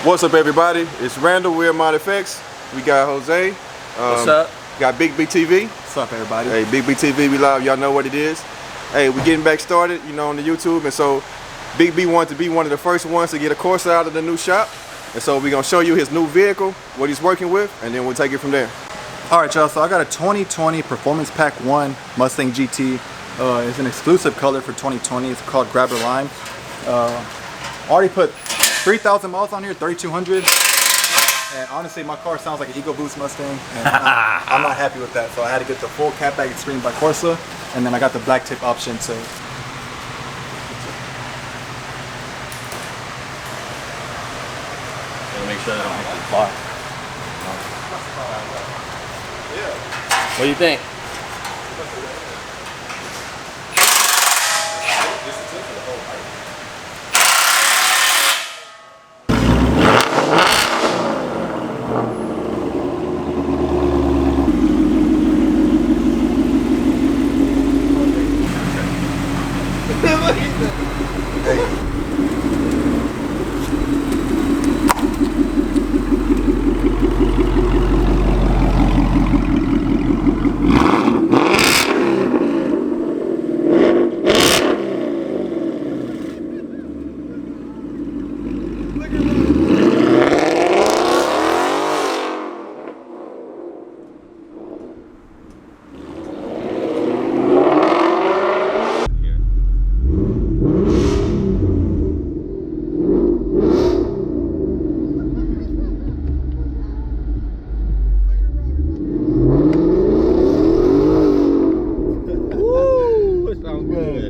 What's up, everybody? It's Randall. We're modfx. We got Jose. What's up? Got Big B TV. What's up, everybody? Hey, Big B TV. We live. Y'all know what it is. Hey, we getting back started, you know, on the YouTube, and so Big B wanted to be one of the first ones to get a Corsa out of the new shop, and so we're gonna show you his new vehicle, what he's working with, and then we'll take it from there. All right, y'all. So I got a 2020 Performance Pack 1 Mustang GT. It's an exclusive color for 2020. It's called Grabber Lime. Already put 3,000 miles on here, 3,200. And honestly, my car sounds like an EcoBoost Mustang, and I'm not happy with that. So I had to get the full Catback Extreme by Corsa, and then I got the black tip option to. Make sure I don't make this bar. What do you think?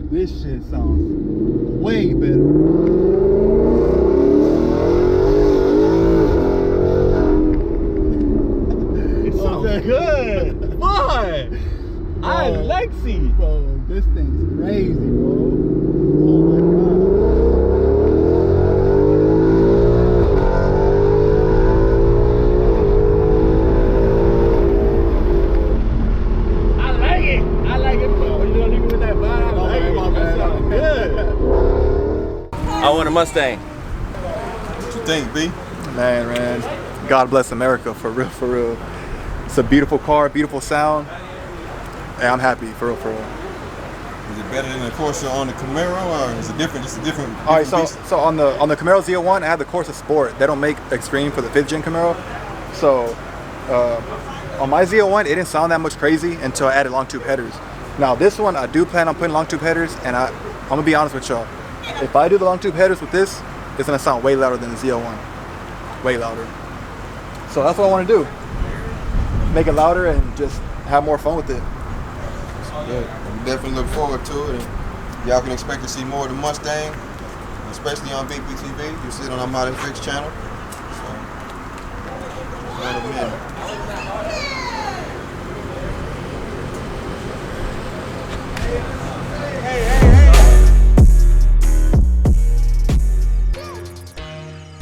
This shit sounds way better. It sounds good. Boy, I like it. Bro, this thing's crazy, bro. Oh my I like it, bro. You don't leave me with that vibe. I want a Mustang. What you think, B? Man, God bless America, for real, for real. It's a beautiful car, beautiful sound. Hey, I'm happy, for real, for real. Is it better than the Corsa on the Camaro, or is it different? Just a different. All right, beast? so on the Camaro Z01, I have the Corsa Sport. They don't make Extreme for the 5th gen Camaro. So on my Z01, it didn't sound that much crazy until I added long tube headers. Now this one, I do plan on putting long tube headers, and I'm gonna be honest with y'all. If I do the long tube headers with this, it's gonna sound way louder than the Z01. Way louder. So that's what I want to do. Make it louder and just have more fun with it. Yeah, we definitely look forward to it. Y'all can expect to see more of the Mustang, especially on Big B TV. You see it on our modfx channel. So,